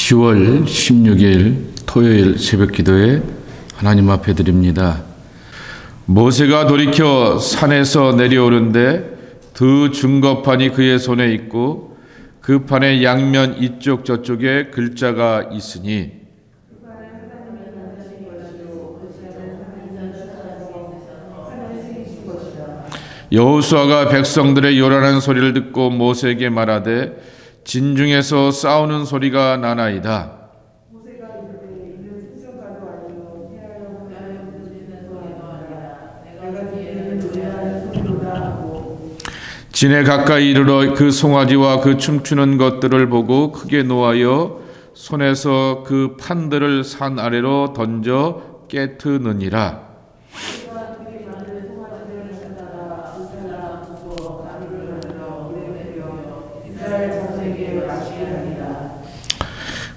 10월 16일 토요일 새벽기도에 하나님 앞에 드립니다. 모세가 돌이켜 산에서 내려오는데 두 증거판이 그의 손에 있고 그 판의 양면 이쪽 저쪽에 글자가 있으니 여호수아가 백성들의 요란한 소리를 듣고 모세에게 말하되 진중에서 싸우는 소리가 나나이다. 진에 가까이 이르러 그 송아지와 그 춤추는 것들을 보고 크게 노하여 손에서 그 판들을 산 아래로 던져 깨트느니라.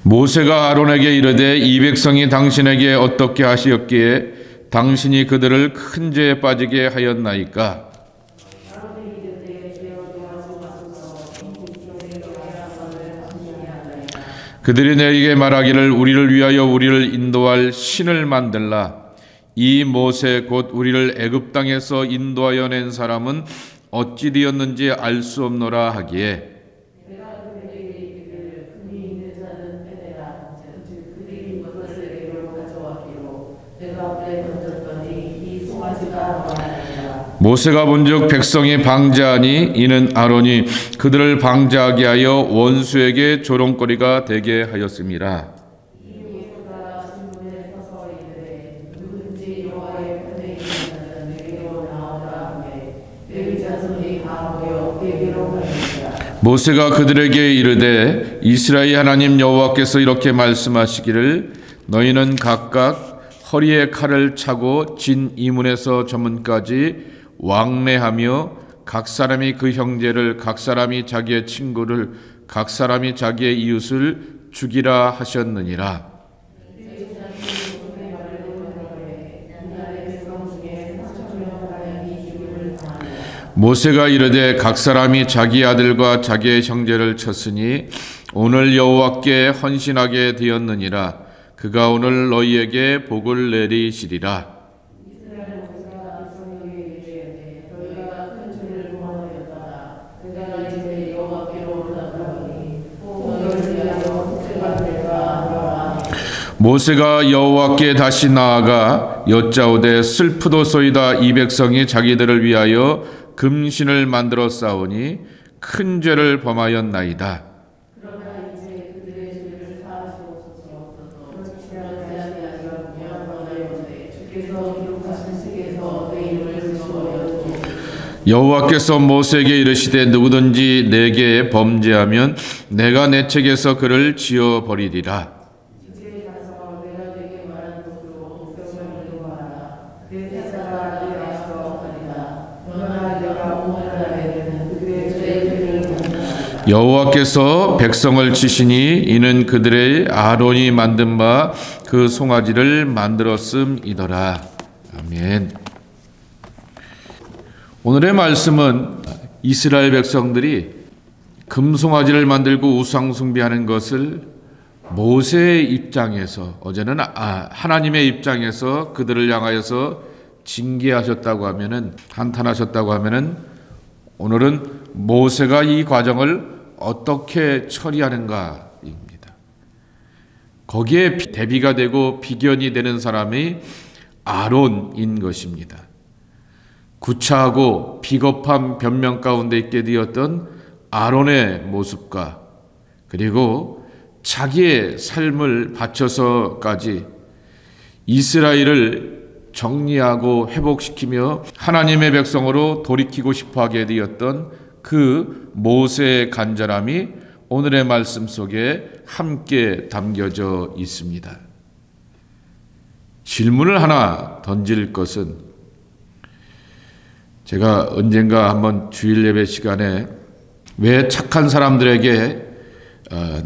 모세가 아론에게 이르되 이 백성이 당신에게 어떻게 하시었기에 당신이 그들을 큰 죄에 빠지게 하였나이까? 그들이 내게 말하기를 우리를 위하여 우리를 인도할 신을 만들라. 이 모세 곧 우리를 애굽 땅에서 인도하여 낸 사람은 어찌 되었는지 알 수 없노라 하기에 모세가 본즉 백성이 방자하니 이는 아론이 그들을 방자하게 하여 원수에게 조롱거리가 되게 하였습니다. 모세가 그들에게 이르되 이스라엘 하나님 여호와께서 이렇게 말씀하시기를 너희는 각각 허리에 칼을 차고 진 이문에서 저문까지 왕래하며 각 사람이 그 형제를 각 사람이 자기의 친구를 각 사람이 자기의 이웃을 죽이라 하셨느니라. 모세가 이르되 각 사람이 자기 아들과 자기의 형제를 쳤으니 오늘 여호와께 헌신하게 되었느니라. 그가 오늘 너희에게 복을 내리시리라. 모세가 여호와께 다시 나아가 여짜오되 슬프도소이다. 이 백성이 자기들을 위하여 금신을 만들어 싸우니 큰 죄를 범하였나이다. 여호와께서 모세에게 이르시되 누구든지 내게 범죄하면 내가 내 책에서 그를 지어 버리리라. 여호와께서 백성을 치시니 이는 그들의 아론이 만든 바 그 송아지를 만들었음이더라. 아멘. 오늘의 말씀은 이스라엘 백성들이 금송아지를 만들고 우상숭배하는 것을 모세의 입장에서, 어제는 하나님의 입장에서 그들을 향하여서 징계하셨다고 하면은, 한탄하셨다고 하면은, 오늘은 모세가 이 과정을 어떻게 처리하는가입니다. 거기에 대비가 되고 비견이 되는 사람이 아론인 것입니다. 구차하고 비겁한 변명 가운데 있게 되었던 아론의 모습과 그리고 자기의 삶을 바쳐서까지 이스라엘을 정리하고 회복시키며 하나님의 백성으로 돌이키고 싶어하게 되었던 그 모세의 간절함이 오늘의 말씀 속에 함께 담겨져 있습니다. 질문을 하나 던질 것은, 제가 언젠가 한번 주일 예배 시간에 왜 착한 사람들에게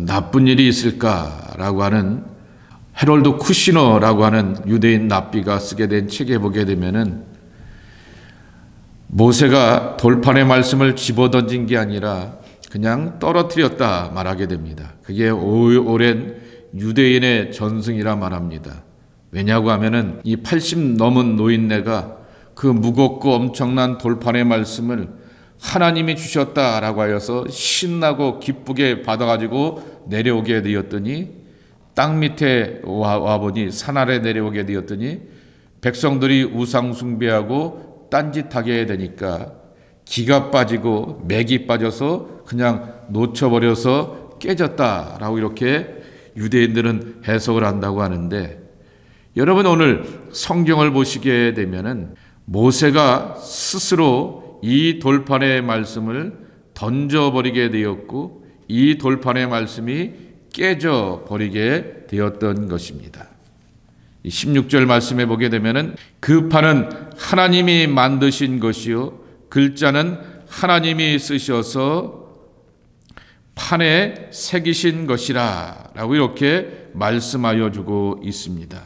나쁜 일이 있을까라고 하는 헤롤드 쿠시너라고 하는 유대인 랍비가 쓰게 된 책에 보게 되면은 모세가 돌판의 말씀을 집어던진 게 아니라 그냥 떨어뜨렸다 말하게 됩니다. 그게 오랜 유대인의 전승이라 말합니다. 왜냐고 하면은 이 80 넘은 노인네가 그 무겁고 엄청난 돌판의 말씀을 하나님이 주셨다라고 하여서 신나고 기쁘게 받아가지고 내려오게 되었더니 땅 밑에 와보니 산 아래 내려오게 되었더니 백성들이 우상 숭배하고 딴짓하게 되니까 기가 빠지고 맥이 빠져서 그냥 놓쳐버려서 깨졌다라고 이렇게 유대인들은 해석을 한다고 하는데, 여러분 오늘 성경을 보시게 되면은 모세가 스스로 이 돌판의 말씀을 던져버리게 되었고 이 돌판의 말씀이 깨져버리게 되었던 것입니다. 16절 말씀에 보게 되면은 그 판은 하나님이 만드신 것이요 글자는 하나님이 쓰셔서 판에 새기신 것이라 라고 이렇게 말씀하여 주고 있습니다.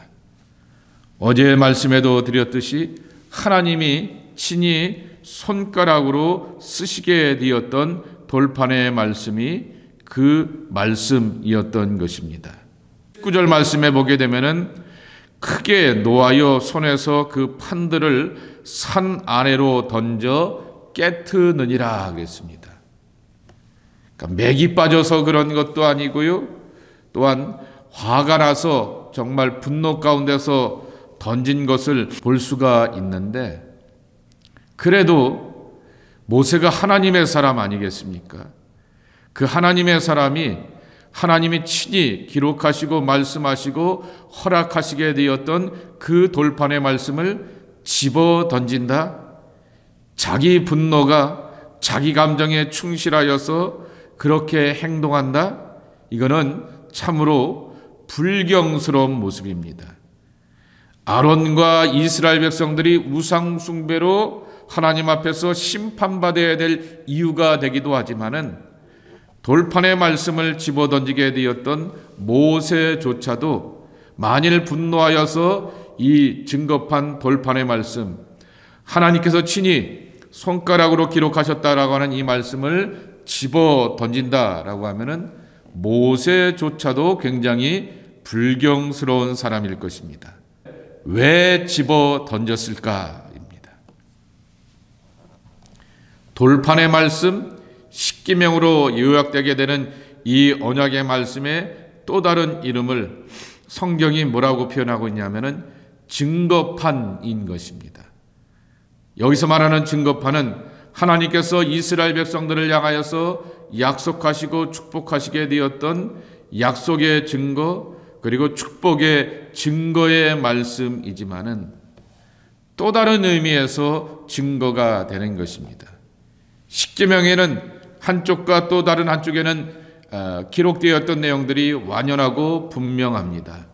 어제 말씀에도 드렸듯이 하나님이 친히 손가락으로 쓰시게 되었던 돌판의 말씀이 그 말씀이었던 것입니다. 19절 말씀에 보게 되면은 크게 노하여 손에서 그 판들을 산 아래로 던져 깨트느니라 하겠습니다. 그러니까 맥이 빠져서 그런 것도 아니고요, 또한 화가 나서 정말 분노 가운데서 던진 것을 볼 수가 있는데, 그래도 모세가 하나님의 사람 아니겠습니까? 그 하나님의 사람이 하나님이 친히 기록하시고 말씀하시고 허락하시게 되었던 그 돌판의 말씀을 집어 던진다? 자기 분노가 자기 감정에 충실하여서 그렇게 행동한다? 이거는 참으로 불경스러운 모습입니다. 아론과 이스라엘 백성들이 우상 숭배로 하나님 앞에서 심판받아야 될 이유가 되기도 하지만은 돌판의 말씀을 집어던지게 되었던 모세조차도 만일 분노하여서 이 증거판 돌판의 말씀, 하나님께서 친히 손가락으로 기록하셨다라고 하는 이 말씀을 집어던진다라고 하면은 모세조차도 굉장히 불경스러운 사람일 것입니다. 왜 집어던졌을까입니다. 돌판의 말씀, 십계명으로 요약되게 되는 이 언약의 말씀의 또 다른 이름을 성경이 뭐라고 표현하고 있냐면은 증거판인 것입니다. 여기서 말하는 증거판은 하나님께서 이스라엘 백성들을 향하여서 약속하시고 축복하시게 되었던 약속의 증거, 그리고 축복의 증거의 말씀이지만은 또 다른 의미에서 증거가 되는 것입니다. 십계명에는 한쪽과 또 다른 한쪽에는 기록되었던 내용들이 완연하고 분명합니다.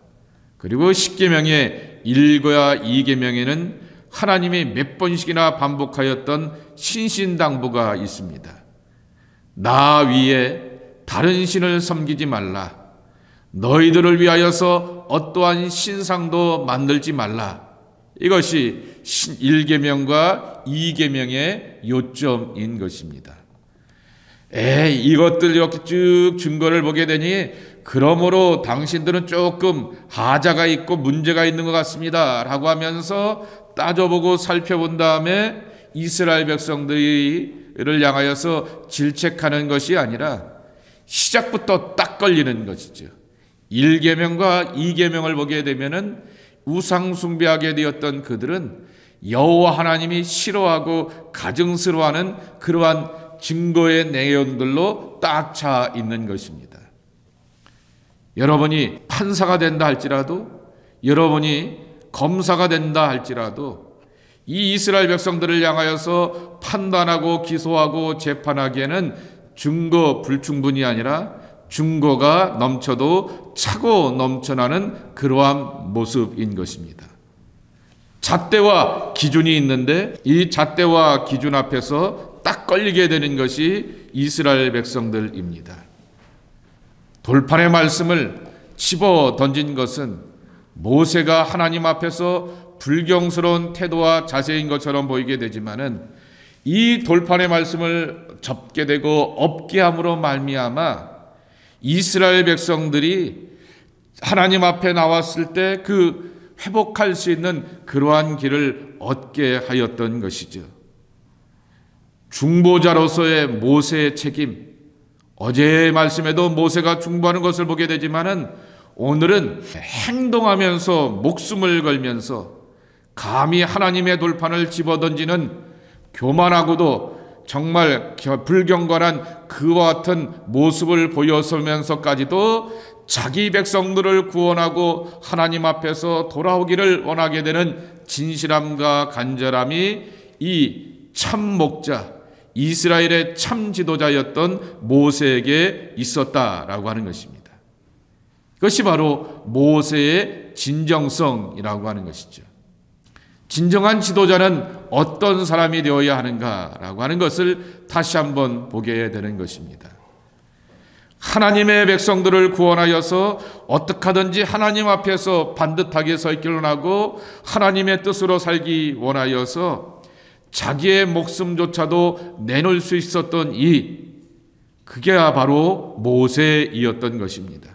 그리고 십계명의 1과 2계명에는 하나님이 몇 번씩이나 반복하였던 신신당부가 있습니다. 나 위에 다른 신을 섬기지 말라. 너희들을 위하여서 어떠한 신상도 만들지 말라. 이것이 1계명과 2계명의 요점인 것입니다. 이것들 이렇게 쭉 증거를 보게 되니 그러므로 당신들은 조금 하자가 있고 문제가 있는 것 같습니다 라고 하면서 따져보고 살펴본 다음에 이스라엘 백성들을 향하여서 질책하는 것이 아니라 시작부터 딱 걸리는 것이죠. 1계명과 2계명을 보게 되면은 우상 숭배하게 되었던 그들은 여호와 하나님이 싫어하고 가증스러워하는 그러한 증거의 내용들로 딱 차 있는 것입니다. 여러분이 판사가 된다 할지라도, 여러분이 검사가 된다 할지라도 이 이스라엘 백성들을 향하여서 판단하고 기소하고 재판하기에는 증거 불충분이 아니라 증거가 넘쳐도 차고 넘쳐나는 그러한 모습인 것입니다. 잣대와 기준이 있는데 이 잣대와 기준 앞에서 딱 걸리게 되는 것이 이스라엘 백성들입니다. 돌판의 말씀을 집어 던진 것은 모세가 하나님 앞에서 불경스러운 태도와 자세인 것처럼 보이게 되지만은 이 돌판의 말씀을 접게 되고 업게 함으로 말미암아 이스라엘 백성들이 하나님 앞에 나왔을 때 그 회복할 수 있는 그러한 길을 얻게 하였던 것이죠. 중보자로서의 모세의 책임, 어제의 말씀에도 모세가 중보하는 것을 보게 되지만은 오늘은 행동하면서 목숨을 걸면서 감히 하나님의 돌판을 집어던지는 교만하고도 정말 불경건한 그와 같은 모습을 보여서면서까지도 자기 백성들을 구원하고 하나님 앞에서 돌아오기를 원하게 되는 진실함과 간절함이 이 참 목자, 이스라엘의 참 지도자였던 모세에게 있었다라고 하는 것입니다. 그것이 바로 모세의 진정성이라고 하는 것이죠. 진정한 지도자는 어떤 사람이 되어야 하는가라고 하는 것을 다시 한번 보게 되는 것입니다. 하나님의 백성들을 구원하여서 어떻게 하든지 하나님 앞에서 반듯하게 서 있기를 원하고 하나님의 뜻으로 살기 원하여서 자기의 목숨조차도 내놓을 수 있었던 그게 바로 모세이었던 것입니다.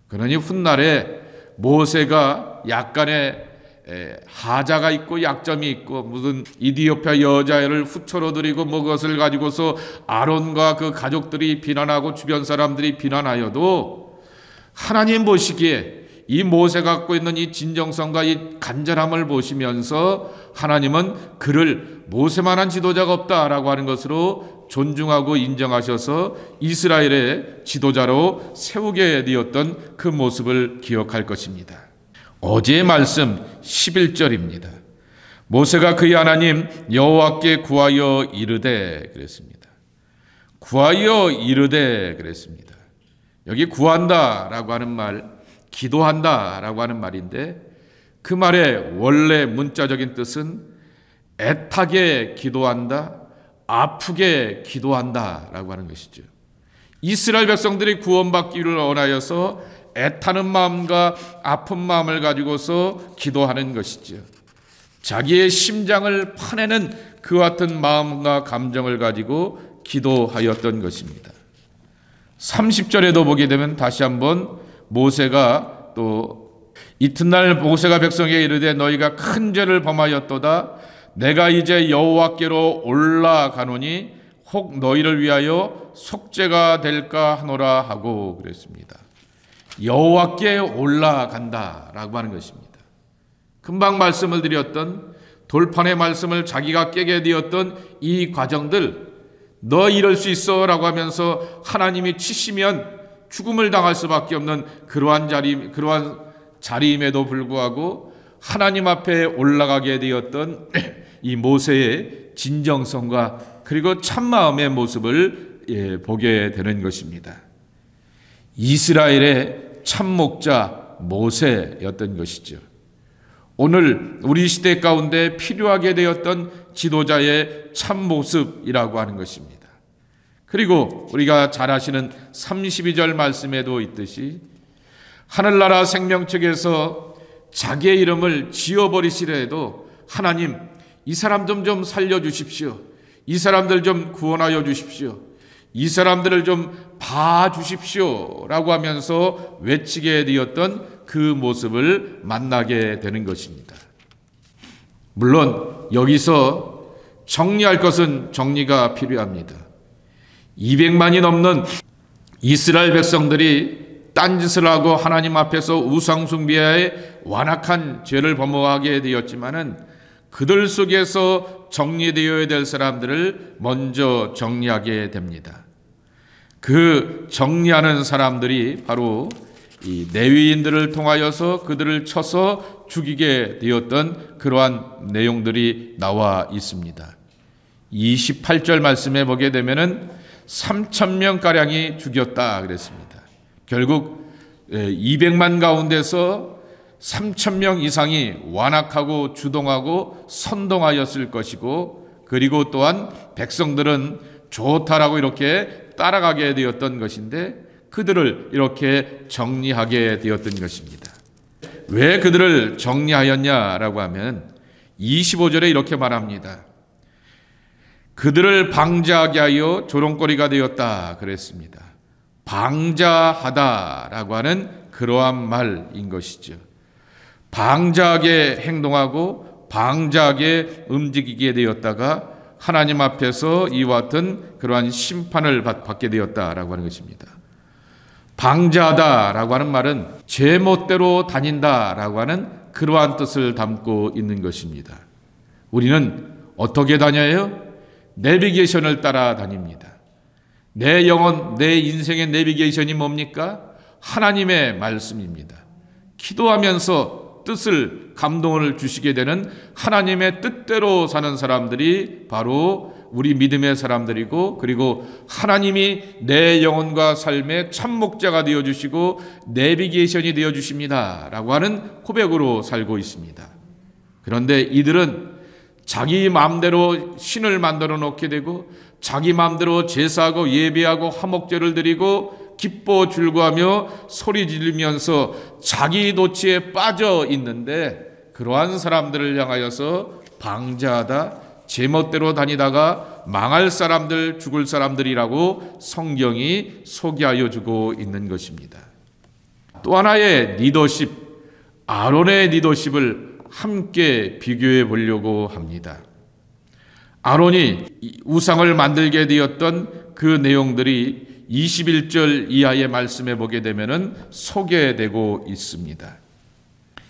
그러니 훗날에 모세가 약간의 하자가 있고 약점이 있고 무슨 이디오피아 여자를 후처로 드리고 뭐 그것을 가지고서 아론과 그 가족들이 비난하고 주변 사람들이 비난하여도 하나님 보시기에 이 모세가 갖고 있는 이 진정성과 이 간절함을 보시면서 하나님은 그를 모세만한 지도자가 없다라고 하는 것으로 존중하고 인정하셔서 이스라엘의 지도자로 세우게 되었던 그 모습을 기억할 것입니다. 어제의 말씀 11절입니다. 모세가 그의 하나님 여호와께 구하여 이르되 그랬습니다. 구하여 이르되 그랬습니다. 여기 구한다라고 하는 말, 기도한다라고 하는 말인데 그 말의 원래 문자적인 뜻은 애타게 기도한다, 아프게 기도한다라고 하는 것이죠. 이스라엘 백성들이 구원받기를 원하여서 애타는 마음과 아픈 마음을 가지고서 기도하는 것이죠. 자기의 심장을 파내는 그 같은 마음과 감정을 가지고 기도하였던 것입니다. 30절에도 보게 되면 다시 한번 모세가 또 이튿날 모세가 백성에게 이르되 너희가 큰 죄를 범하였도다. 내가 이제 여호와께로 올라가노니 혹 너희를 위하여 속죄가 될까 하노라 하고 그랬습니다. 여호와께 올라간다라고 하는 것입니다. 금방 말씀을 드렸던 돌판의 말씀을 자기가 깨게 되었던 이 과정들, 너 이럴 수 있어 라고 하면서 하나님이 치시면 죽음을 당할 수밖에 없는 그러한 자리임에도 불구하고 하나님 앞에 올라가게 되었던 이 모세의 진정성과 그리고 참마음의 모습을 보게 되는 것입니다. 이스라엘의 참목자 모세였던 것이죠. 오늘 우리 시대 가운데 필요하게 되었던 지도자의 참모습이라고 하는 것입니다. 그리고 우리가 잘 아시는 32절 말씀에도 있듯이 하늘나라 생명책에서 자기의 이름을 지어버리시려 해도 하나님 이 사람 좀 살려주십시오. 이 사람들 좀 구원하여 주십시오. 이 사람들을 좀 봐주십시오 라고 하면서 외치게 되었던 그 모습을 만나게 되는 것입니다. 물론 여기서 정리할 것은 정리가 필요합니다. 200만이 넘는 이스라엘 백성들이 딴짓을 하고 하나님 앞에서 우상숭배의 완악한 죄를 범하게 되었지만은 그들 속에서 정리되어야 될 사람들을 먼저 정리하게 됩니다. 그 정리하는 사람들이 바로 이 레위인들을 통하여서 그들을 쳐서 죽이게 되었던 그러한 내용들이 나와 있습니다. 28절 말씀에 보게 되면은 3,000명가량이 죽였다 그랬습니다. 결국 200만 가운데서 3,000명 이상이 완악하고 주동하고 선동하였을 것이고 그리고 또한 백성들은 좋다라고 이렇게 따라가게 되었던 것인데 그들을 이렇게 정리하게 되었던 것입니다. 왜 그들을 정리하였냐라고 하면 25절에 이렇게 말합니다. 그들을 방자하게 하여 조롱거리가 되었다 그랬습니다. 방자하다라고 하는 그러한 말인 것이죠. 방자하게 행동하고 방자하게 움직이게 되었다가 하나님 앞에서 이와 같은 그러한 심판을 받게 되었다라고 하는 것입니다. 방자하다라고 하는 말은 제멋대로 다닌다라고 하는 그러한 뜻을 담고 있는 것입니다. 우리는 어떻게 다녀요? 내비게이션을 따라 다닙니다. 내 영혼, 내 인생의 내비게이션이 뭡니까? 하나님의 말씀입니다. 기도하면서 뜻을, 감동을 주시게 되는 하나님의 뜻대로 사는 사람들이 바로 우리 믿음의 사람들이고, 그리고 하나님이 내 영혼과 삶의 참목자가 되어주시고 내비게이션이 되어주십니다 라고 하는 고백으로 살고 있습니다. 그런데 이들은 자기 마음대로 신을 만들어 놓게 되고 자기 마음대로 제사하고 예배하고 화목제를 드리고 기뻐 즐거워하며 소리 지르면서 자기 도취에 빠져 있는데, 그러한 사람들을 향하여서 방자하다, 제멋대로 다니다가 망할 사람들, 죽을 사람들이라고 성경이 소개하여 주고 있는 것입니다. 또 하나의 리더십, 아론의 리더십을 함께 비교해 보려고 합니다. 아론이 우상을 만들게 되었던 그 내용들이 21절 이하의 말씀에 보게 되면 소개되고 있습니다.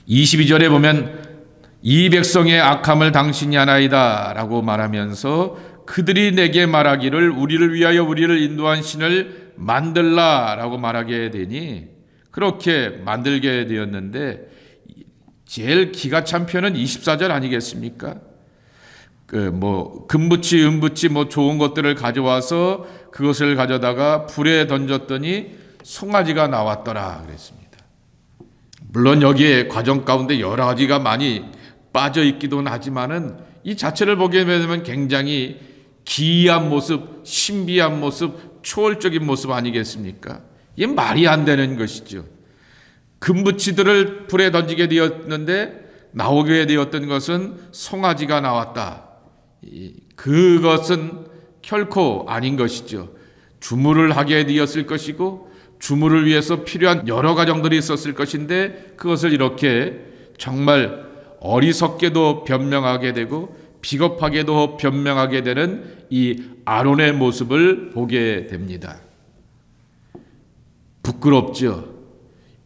22절에 보면 이 백성의 악함을 당신이 아나이다 라고 말하면서 그들이 내게 말하기를 우리를 위하여 우리를 인도한 신을 만들라 라고 말하게 되니 그렇게 만들게 되었는데, 제일 기가 찬 표현은 24절 아니겠습니까? 금붙이, 은붙이 좋은 것들을 가져와서 그것을 가져다가 불에 던졌더니 송아지가 나왔더라 그랬습니다. 물론 여기에 과정 가운데 여러 가지가 많이 빠져 있기도 하지만은 이 자체를 보게 되면 굉장히 기이한 모습, 신비한 모습, 초월적인 모습 아니겠습니까? 이게 말이 안 되는 것이죠. 금붙이들을 불에 던지게 되었는데 나오게 되었던 것은 송아지가 나왔다. 그것은 결코 아닌 것이죠. 주물을 하게 되었을 것이고 주물을 위해서 필요한 여러 과정들이 있었을 것인데 그것을 이렇게 정말 어리석게도 변명하게 되고 비겁하게도 변명하게 되는 이 아론의 모습을 보게 됩니다. 부끄럽죠.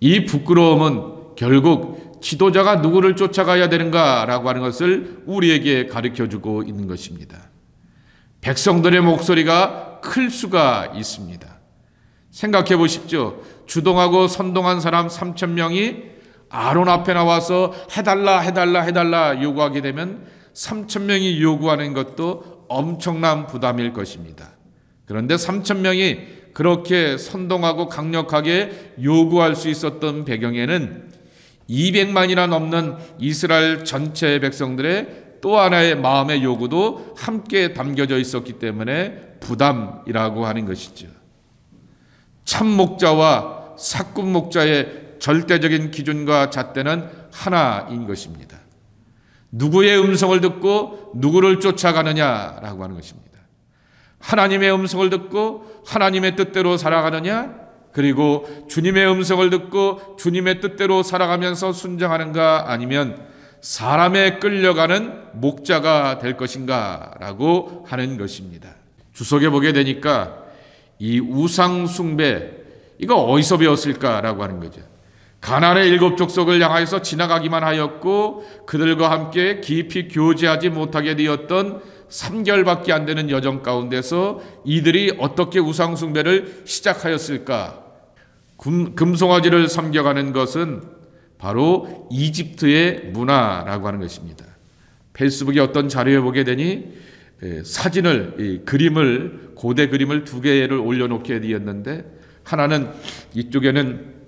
이 부끄러움은 결국 지도자가 누구를 쫓아가야 되는가라고 하는 것을 우리에게 가르쳐주고 있는 것입니다. 백성들의 목소리가 클 수가 있습니다. 생각해 보십시오. 주동하고 선동한 사람 3,000명이 아론 앞에 나와서 해달라 요구하게 되면 3,000명이 요구하는 것도 엄청난 부담일 것입니다. 그런데 3,000명이 그렇게 선동하고 강력하게 요구할 수 있었던 배경에는 200만이나 넘는 이스라엘 전체 백성들의 또 하나의 마음의 요구도 함께 담겨져 있었기 때문에 부담이라고 하는 것이죠. 참목자와 삭군목자의 절대적인 기준과 잣대는 하나인 것입니다. 누구의 음성을 듣고 누구를 쫓아가느냐라고 하는 것입니다. 하나님의 음성을 듣고 하나님의 뜻대로 살아가느냐, 그리고 주님의 음성을 듣고 주님의 뜻대로 살아가면서 순종하는가, 아니면 사람에 끌려가는 목자가 될 것인가 라고 하는 것입니다. 주석에 보게 되니까 이 우상 숭배, 이거 어디서 배웠을까라고 하는 거죠. 가나안의 7 족속을 향하여서 지나가기만 하였고 그들과 함께 깊이 교제하지 못하게 되었던 3개월밖에 안 되는 여정 가운데서 이들이 어떻게 우상 숭배를 시작하였을까? 금송아지를 섬겨가는 것은 바로 이집트의 문화라고 하는 것입니다. 페이스북에 어떤 자료에 보게 되니 사진을, 그림을, 고대 그림을 2개를 올려놓게 되었는데, 하나는 이쪽에는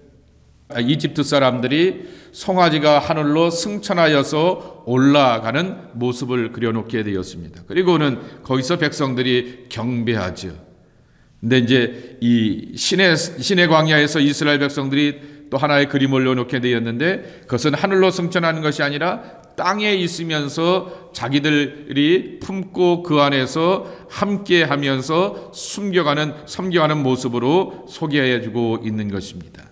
이집트 사람들이 송아지가 하늘로 승천하여서 올라가는 모습을 그려놓게 되었습니다. 그리고는 거기서 백성들이 경배하죠. 근데 이제 이 신의 광야에서 이스라엘 백성들이 또 하나의 그림을 올려놓게 되었는데, 그것은 하늘로 승천하는 것이 아니라 땅에 있으면서 자기들이 품고 그 안에서 함께 하면서 섬겨가는 모습으로 소개해 주고 있는 것입니다.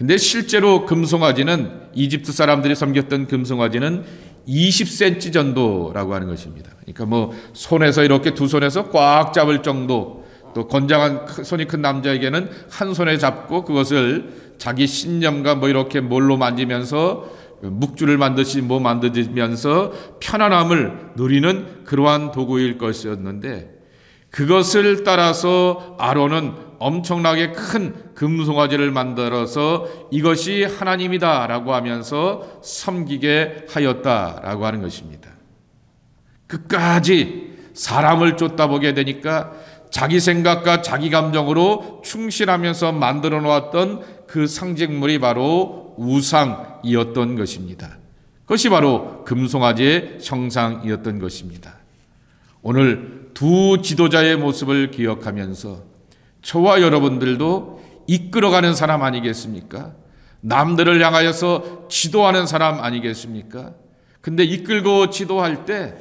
근데 실제로 금송아지는 이집트 사람들이 섬겼던 금송아지는 20cm 정도라고 하는 것입니다. 그러니까 뭐 손에서 이렇게 두 손에서 꽉 잡을 정도, 또 건장한 손이 큰 남자에게는 한 손에 잡고 그것을 자기 신념과 뭐 이렇게 뭘로 만지면서 묵주를 만드시 뭐 만드면서 편안함을 누리는 그러한 도구일 것이었는데, 그것을 따라서 아론은 엄청나게 큰 금송아지를 만들어서 이것이 하나님이다라고 하면서 섬기게 하였다라고 하는 것입니다. 끝까지 사람을 쫓다보게 되니까 자기 생각과 자기 감정으로 충실하면서 만들어 놓았던 그 상징물이 바로 우상이었던 것입니다. 그것이 바로 금송아지의 형상이었던 것입니다. 오늘 두 지도자의 모습을 기억하면서 저와 여러분들도 이끌어가는 사람 아니겠습니까? 남들을 향하여서 지도하는 사람 아니겠습니까? 근데 이끌고 지도할 때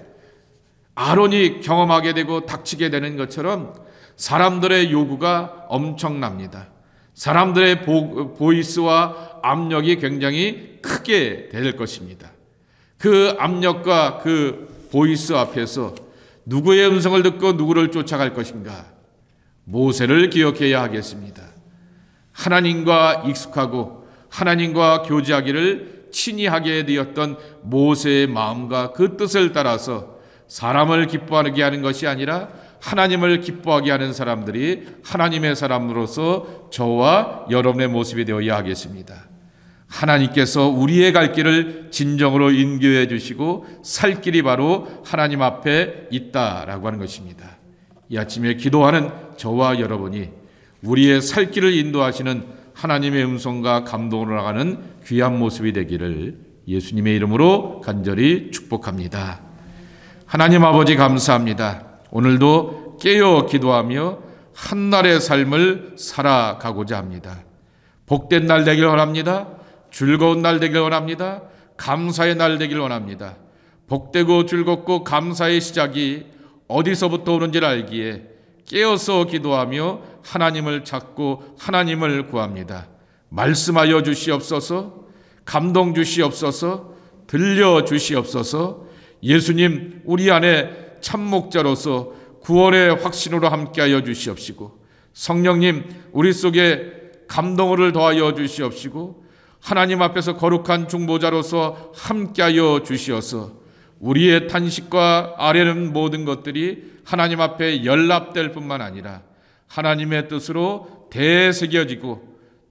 아론이 경험하게 되고 닥치게 되는 것처럼 사람들의 요구가 엄청납니다. 사람들의 보이스와 압력이 굉장히 크게 될 것입니다. 그 압력과 그 보이스 앞에서 누구의 음성을 듣고 누구를 쫓아갈 것인가? 모세를 기억해야 하겠습니다. 하나님과 익숙하고 하나님과 교제하기를 친히 하게 되었던 모세의 마음과 그 뜻을 따라서 사람을 기뻐하게 하는 것이 아니라 하나님을 기뻐하게 하는 사람들이 하나님의 사람으로서 저와 여러분의 모습이 되어야 하겠습니다. 하나님께서 우리의 갈 길을 진정으로 인도해 주시고 살 길이 바로 하나님 앞에 있다라고 하는 것입니다. 이 아침에 기도하는 저와 여러분이 우리의 살 길을 인도하시는 하나님의 음성과 감동으로 나가는 귀한 모습이 되기를 예수님의 이름으로 간절히 축복합니다. 하나님 아버지 감사합니다. 오늘도 깨어 기도하며 한날의 삶을 살아가고자 합니다. 복된 날 되길 원합니다. 즐거운 날 되길 원합니다. 감사의 날 되길 원합니다. 복되고 즐겁고 감사의 시작이 어디서부터 오는지를 알기에 깨어서 기도하며 하나님을 찾고 하나님을 구합니다. 말씀하여 주시옵소서, 감동 주시옵소서, 들려 주시옵소서. 예수님 우리 안에 참목자로서 구원의 확신으로 함께하여 주시옵시고, 성령님 우리 속에 감동을 더하여 주시옵시고, 하나님 앞에서 거룩한 중보자로서 함께하여 주시어서 우리의 탄식과 아뢰는 모든 것들이 하나님 앞에 연락될 뿐만 아니라 하나님의 뜻으로 되새겨지고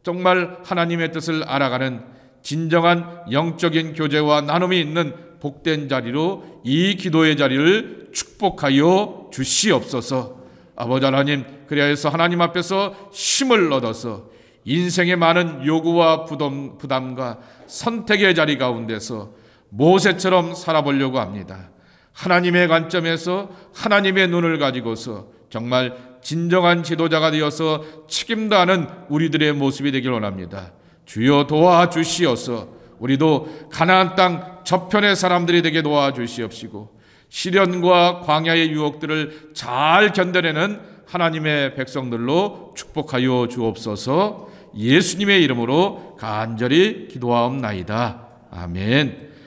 정말 하나님의 뜻을 알아가는 진정한 영적인 교제와 나눔이 있는 복된 자리로 이 기도의 자리를 축복하여 주시옵소서. 아버지 하나님, 그리하여서 하나님 앞에서 힘을 얻어서 인생의 많은 요구와 부담과 선택의 자리 가운데서 모세처럼 살아보려고 합니다. 하나님의 관점에서 하나님의 눈을 가지고서 정말 진정한 지도자가 되어서 책임다하는 우리들의 모습이 되길 원합니다. 주여 도와주시어서 우리도 가나안 땅 저편의 사람들이 되게 도와주시옵시고, 시련과 광야의 유혹들을 잘 견뎌내는 하나님의 백성들로 축복하여 주옵소서. 예수님의 이름으로 간절히 기도하옵나이다. 아멘.